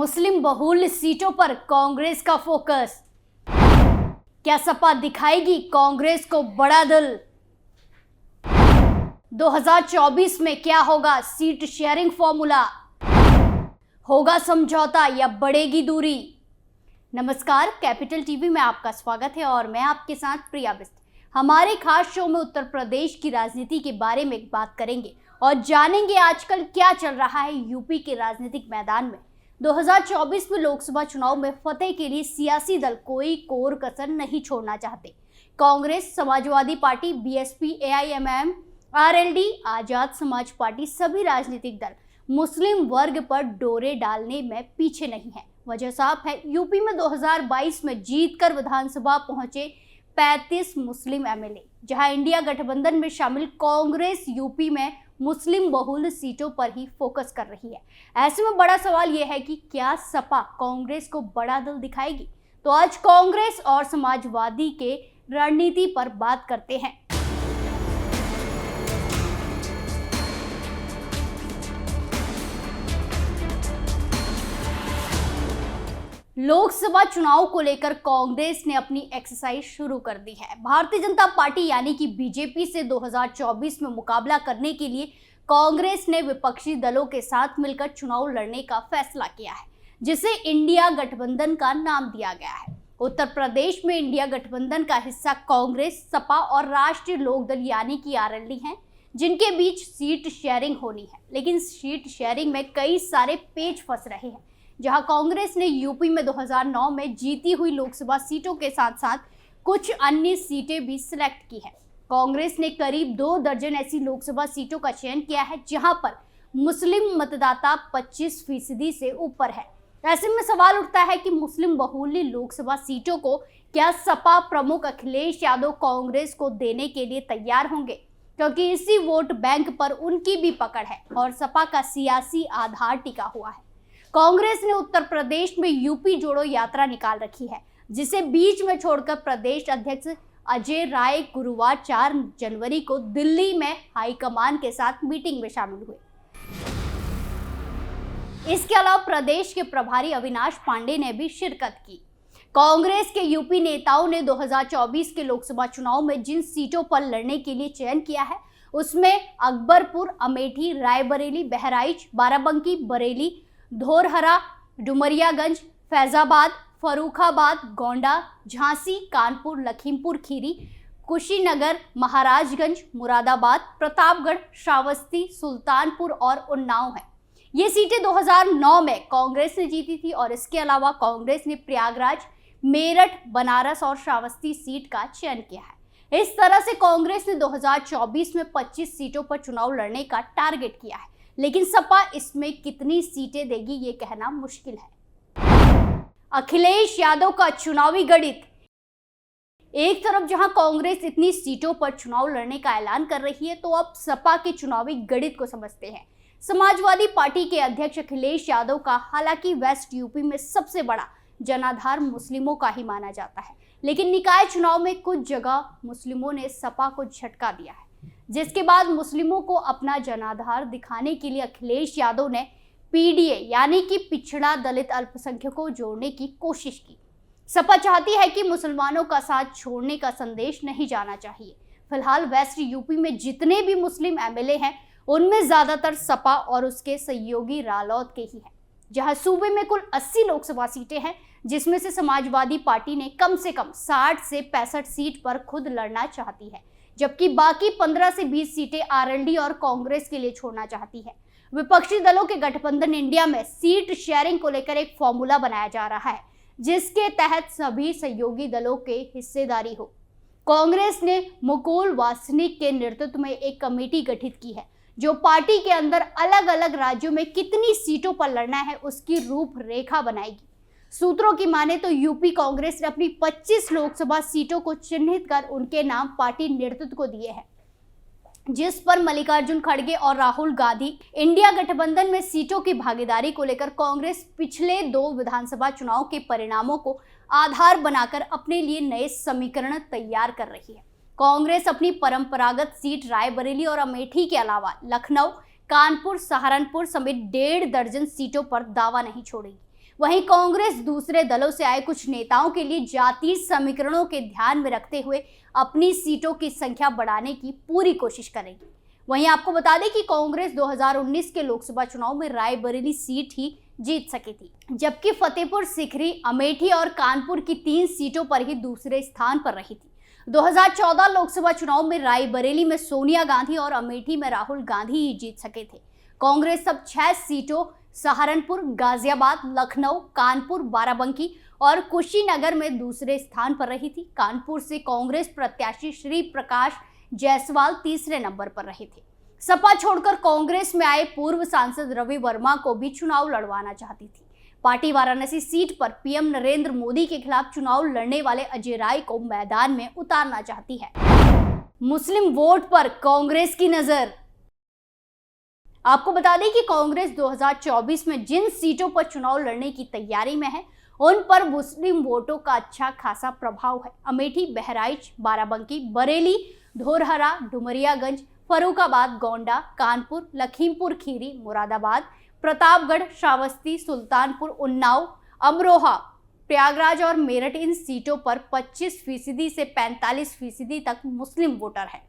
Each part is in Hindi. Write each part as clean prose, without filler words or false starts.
मुस्लिम बहुल सीटों पर कांग्रेस का फोकस। क्या सपा दिखाएगी कांग्रेस को बड़ा दिल? 2024 में क्या होगा सीट शेयरिंग फॉर्मूला? होगा समझौता या बढ़ेगी दूरी? नमस्कार, कैपिटल टीवी में आपका स्वागत है और मैं आपके साथ प्रिया बिस्ट। हमारे खास शो में उत्तर प्रदेश की राजनीति के बारे में बात करेंगे और जानेंगे आजकल क्या चल रहा है यूपी के राजनीतिक मैदान में। 2024 में लोकसभा चुनाव में फतेह के लिए सियासी दल कोई कोर कसर नहीं छोड़ना चाहते। Congress, Samajwadi Party, BSP, AIMIM, RLD, Azad Samaj Party सभी राजनीतिक दल मुस्लिम वर्ग पर डोरे डालने में पीछे नहीं है। वजह साफ है, यूपी में 2022 में जीतकर विधानसभा पहुंचे 35 मुस्लिम एमएलए, जहां इंडिया गठबंधन में शामिल कांग्रेस यूपी में मुस्लिम बहुल सीटों पर ही फोकस कर रही है। ऐसे में बड़ा सवाल यह है कि क्या सपा कांग्रेस को बड़ा दिल दिखाएगी? तो आज कांग्रेस और समाजवादी के रणनीति पर बात करते हैं। लोकसभा चुनाव को लेकर कांग्रेस ने अपनी एक्सरसाइज शुरू कर दी है। भारतीय जनता पार्टी यानी कि बीजेपी से 2024 में मुकाबला करने के लिए कांग्रेस ने विपक्षी दलों के साथ मिलकर चुनाव लड़ने का फैसला किया है, जिसे इंडिया गठबंधन का नाम दिया गया है। उत्तर प्रदेश में इंडिया गठबंधन का हिस्सा कांग्रेस, सपा और राष्ट्रीय लोकदल यानी कि आरएलडी हैं, जिनके बीच सीट शेयरिंग होनी है। लेकिन सीट शेयरिंग में कई सारे पेच फंस रहे हैं। जहां कांग्रेस ने यूपी में 2009 में जीती हुई लोकसभा सीटों के साथ साथ कुछ अन्य सीटें भी सिलेक्ट की है। कांग्रेस ने करीब 2 दर्जन ऐसी लोकसभा सीटों का चयन किया है जहां पर मुस्लिम मतदाता 25% से ऊपर है। ऐसे में सवाल उठता है कि मुस्लिम बहुल लोकसभा सीटों को क्या सपा प्रमुख अखिलेश यादव कांग्रेस को देने के लिए तैयार होंगे, क्योंकि इसी वोट बैंक पर उनकी भी पकड़ है और सपा का सियासी आधार टिका हुआ है। कांग्रेस ने उत्तर प्रदेश में यूपी जोड़ो यात्रा निकाल रखी है, जिसे बीच में छोड़कर प्रदेश अध्यक्ष अजय राय गुरुवार 4 जनवरी को दिल्ली में हाईकमान के साथ मीटिंग में शामिल हुए। इसके अलावा प्रदेश के प्रभारी अविनाश पांडे ने भी शिरकत की। कांग्रेस के यूपी नेताओं ने 2024 के लोकसभा चुनाव में जिन सीटों पर लड़ने के लिए चयन किया है उसमें अकबरपुर, अमेठी, रायबरेली, बहराइच, बाराबंकी, बरेली, धौरहरा, डुमरियागंज, फैजाबाद, फर्रुखाबाद, गोंडा, झांसी, कानपुर, लखीमपुर खीरी, कुशीनगर, महाराजगंज, मुरादाबाद, प्रतापगढ़, श्रावस्ती, सुल्तानपुर और उन्नाव है। ये सीटें 2009 में कांग्रेस ने जीती थी और इसके अलावा कांग्रेस ने प्रयागराज, मेरठ, बनारस और श्रावस्ती सीट का चयन किया है। इस तरह से कांग्रेस ने 2024 में 25 सीटों पर चुनाव लड़ने का टारगेट किया है, लेकिन सपा इसमें कितनी सीटें देगी ये कहना मुश्किल है। अखिलेश यादव का चुनावी गणित। एक तरफ जहां कांग्रेस इतनी सीटों पर चुनाव लड़ने का ऐलान कर रही है, तो अब सपा के चुनावी गणित को समझते हैं। समाजवादी पार्टी के अध्यक्ष अखिलेश यादव का हालांकि वेस्ट यूपी में सबसे बड़ा जनाधार मुस्लिमों का ही माना जाता है, लेकिन निकाय चुनाव में कुछ जगह मुस्लिमों ने सपा को झटका दिया है, जिसके बाद मुस्लिमों को अपना जनाधार दिखाने के लिए अखिलेश यादव ने पीडीए यानी कि पिछड़ा दलित अल्पसंख्यकों को जोड़ने की कोशिश की। सपा चाहती है कि मुसलमानों का साथ छोड़ने का संदेश नहीं जाना चाहिए। फिलहाल वेस्ट यूपी में जितने भी मुस्लिम एमएलए हैं उनमें ज्यादातर सपा और उसके सहयोगी रालोद के ही हैं। जहां सूबे में कुल 80 लोकसभा सीटें हैं, जिसमें से समाजवादी पार्टी ने कम से कम 60 से 65 सीट पर खुद लड़ना चाहती है, जबकि बाकी 15 से 20 सीटें आरएलडी और कांग्रेस के लिए छोड़ना चाहती है। विपक्षी दलों के गठबंधन इंडिया में सीट शेयरिंग को लेकर एक फॉर्मूला बनाया जा रहा है, जिसके तहत सभी सहयोगी दलों के हिस्सेदारी हो। कांग्रेस ने मुकुल वासनिक के नेतृत्व में एक कमेटी गठित की है, जो पार्टी के अंदर अलग अलग राज्यों में कितनी सीटों पर लड़ना है उसकी रूपरेखा बनाएगी। सूत्रों की माने तो यूपी कांग्रेस ने अपनी 25 लोकसभा सीटों को चिन्हित कर उनके नाम पार्टी नेतृत्व को दिए हैं, जिस पर मल्लिकार्जुन खड़गे और राहुल गांधी इंडिया गठबंधन में सीटों की भागीदारी को लेकर कांग्रेस पिछले 2 विधानसभा चुनाव के परिणामों को आधार बनाकर अपने लिए नए समीकरण तैयार कर रही है। कांग्रेस अपनी परंपरागत सीट रायबरेली और अमेठी के अलावा लखनऊ, कानपुर, सहारनपुर समेत 1.5 दर्जन सीटों पर दावा नहीं छोड़ेगी। वहीं कांग्रेस दूसरे दलों से आए कुछ नेताओं के लिए जातीय समीकरणों के ध्यान में रखते हुए अपनी सीटों की संख्या बढ़ाने की पूरी कोशिश करेगी। वहीं आपको बता दें कि कांग्रेस 2019 के लोकसभा चुनाव में रायबरेली सीट ही जीत सकी थी, जबकि फतेहपुर सीकरी, अमेठी और कानपुर की 3 सीटों पर ही दूसरे स्थान पर रही थी। 2014 लोकसभा चुनाव में रायबरेली में सोनिया गांधी और अमेठी में राहुल गांधी ही जीत सके थे। कांग्रेस सब 6 सीटों सहारनपुर, गाजियाबाद, लखनऊ, कानपुर, बाराबंकी और कुशीनगर में दूसरे स्थान पर रही थी। कानपुर से कांग्रेस प्रत्याशी श्री प्रकाश जायसवाल तीसरे नंबर पर रहे थे। सपा छोड़कर कांग्रेस में आए पूर्व सांसद रवि वर्मा को भी चुनाव लड़वाना चाहती थी। पार्टी वाराणसी सीट पर पीएम नरेंद्र मोदी के खिलाफ चुनाव लड़ने वाले अजय राय को मैदान में उतारना चाहती है। मुस्लिम वोट पर कांग्रेस की नजर। आपको बता दें कि कांग्रेस 2024 में जिन सीटों पर चुनाव लड़ने की तैयारी में है, उन पर मुस्लिम वोटों का अच्छा खासा प्रभाव है। अमेठी, बहराइच, बाराबंकी, बरेली, धोरहरा, डुमरियागंज, फर्रुखाबाद, गोंडा, कानपुर, लखीमपुर खीरी, मुरादाबाद, प्रतापगढ़, श्रावस्ती, सुल्तानपुर, उन्नाव, अमरोहा, प्रयागराज और मेरठ, इन सीटों पर 25% से 45% तक मुस्लिम वोटर हैं,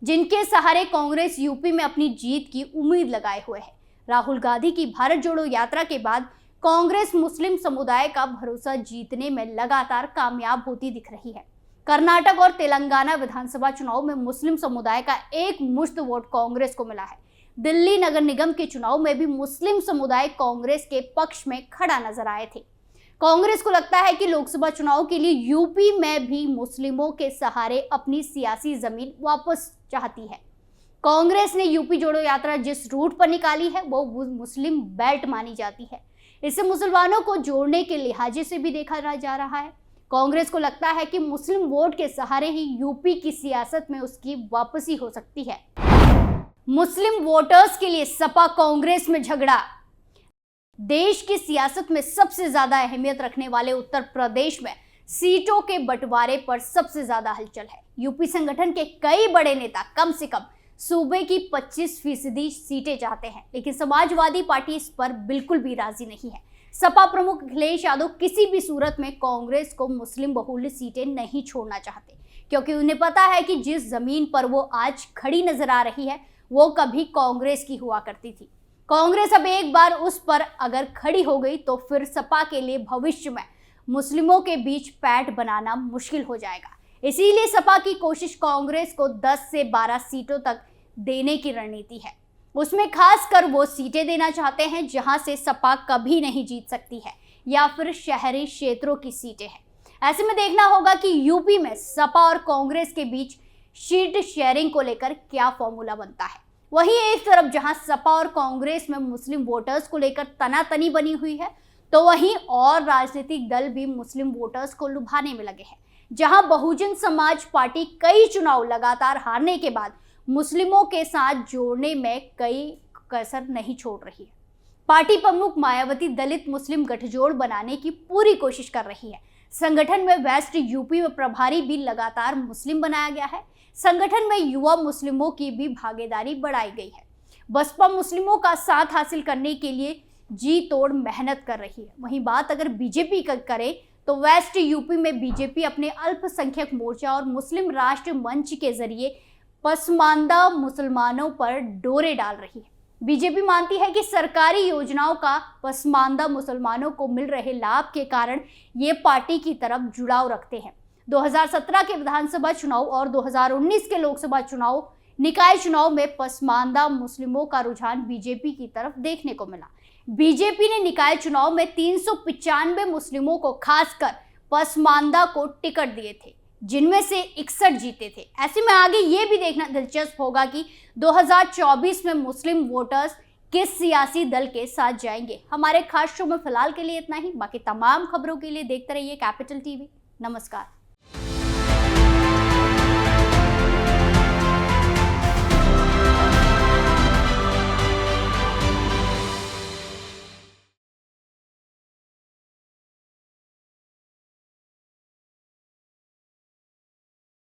जिनके सहारे कांग्रेस यूपी में अपनी जीत की उम्मीद लगाए हुए है। राहुल गांधी की भारत जोड़ो यात्रा के बाद कांग्रेस मुस्लिम समुदाय का भरोसा जीतने में लगातार कामयाब होती दिख रही है। कर्नाटक और तेलंगाना विधानसभा चुनाव में मुस्लिम समुदाय का एक मुश्त वोट कांग्रेस को मिला है। दिल्ली नगर निगम के चुनाव में भी मुस्लिम समुदाय कांग्रेस के पक्ष में खड़ा नजर आए थे। कांग्रेस को लगता है कि लोकसभा चुनाव के लिए यूपी में भी मुस्लिमों के सहारे अपनी सियासी जमीन वापस चाहती है। कांग्रेस ने यूपी जोड़ो यात्रा जिस रूट पर निकाली है वो मुस्लिम बेल्ट मानी जाती है। इसे मुसलमानों को जोड़ने के लिहाजे से भी देखा जा रहा है। कांग्रेस को लगता है कि मुस्लिम वोट के सहारे ही यूपी की सियासत में उसकी वापसी हो सकती है। मुस्लिम वोटर्स के लिए सपा कांग्रेस में झगड़ा। देश की सियासत में सबसे ज्यादा अहमियत रखने वाले उत्तर प्रदेश में सीटों के बंटवारे पर सबसे ज्यादा हलचल है। यूपी संगठन के कई बड़े नेता कम से कम सूबे की 25% सीटें चाहते हैं, लेकिन समाजवादी पार्टी इस पर बिल्कुल भी राजी नहीं है। सपा प्रमुख अखिलेश यादव किसी भी सूरत में कांग्रेस को मुस्लिम बहुल्य सीटें नहीं छोड़ना चाहते, क्योंकि उन्हें पता है कि जिस जमीन पर वो आज खड़ी नजर आ रही है वो कभी कांग्रेस की हुआ करती थी। कांग्रेस अब एक बार उस पर अगर खड़ी हो गई तो फिर सपा के लिए भविष्य में मुस्लिमों के बीच पैठ बनाना मुश्किल हो जाएगा। इसीलिए सपा की कोशिश कांग्रेस को 10 से 12 सीटों तक देने की रणनीति है। उसमें खासकर वो सीटें देना चाहते हैं जहां से सपा कभी नहीं जीत सकती है, या फिर शहरी क्षेत्रों की सीटें हैं। ऐसे में देखना होगा कि यूपी में सपा और कांग्रेस के बीच सीट शेयरिंग को लेकर क्या फॉर्मूला बनता है। वहीं एक तरफ जहां सपा और कांग्रेस में मुस्लिम वोटर्स को लेकर तनातनी बनी हुई है, तो वहीं और राजनीतिक दल भी मुस्लिम वोटर्स को लुभाने में लगे हैं। जहां बहुजन समाज पार्टी कई चुनाव लगातार हारने के बाद मुस्लिमों के साथ जोड़ने में कई कसर नहीं छोड़ रही है। पार्टी प्रमुख मायावती दलित मुस्लिम गठजोड़ बनाने की पूरी कोशिश कर रही है। संगठन में वेस्ट यूपी में प्रभारी भी लगातार मुस्लिम बनाया गया है। संगठन में युवा मुस्लिमों की भी भागीदारी बढ़ाई गई है। बसपा मुस्लिमों का साथ हासिल करने के लिए जी तोड़ मेहनत कर रही है। वहीं बात अगर बीजेपी का करें तो वेस्ट यूपी में बीजेपी अपने अल्पसंख्यक मोर्चा और मुस्लिम राष्ट्र मंच के जरिए पसमानदा मुसलमानों पर डोरे डाल रही है। बीजेपी मानती है कि सरकारी योजनाओं का पसमानदा मुसलमानों को मिल रहे लाभ के कारण ये पार्टी की तरफ जुड़ाव रखते हैं। 2017 के विधानसभा चुनाव और 2019 के लोकसभा चुनाव निकाय चुनाव में पसमानदा मुस्लिमों का रुझान बीजेपी की तरफ देखने को मिला। बीजेपी ने निकाय चुनाव में 395 मुस्लिमों को खासकर पसमानदा को टिकट दिए थे, जिनमें से 61 जीते थे। ऐसे में आगे ये भी देखना दिलचस्प होगा कि 2024 में मुस्लिम वोटर्स किस सियासी दल के साथ जाएंगे। हमारे खास शो में फिलहाल के लिए इतना ही। बाकी तमाम खबरों के लिए देखते रहिए कैपिटल टीवी। नमस्कार।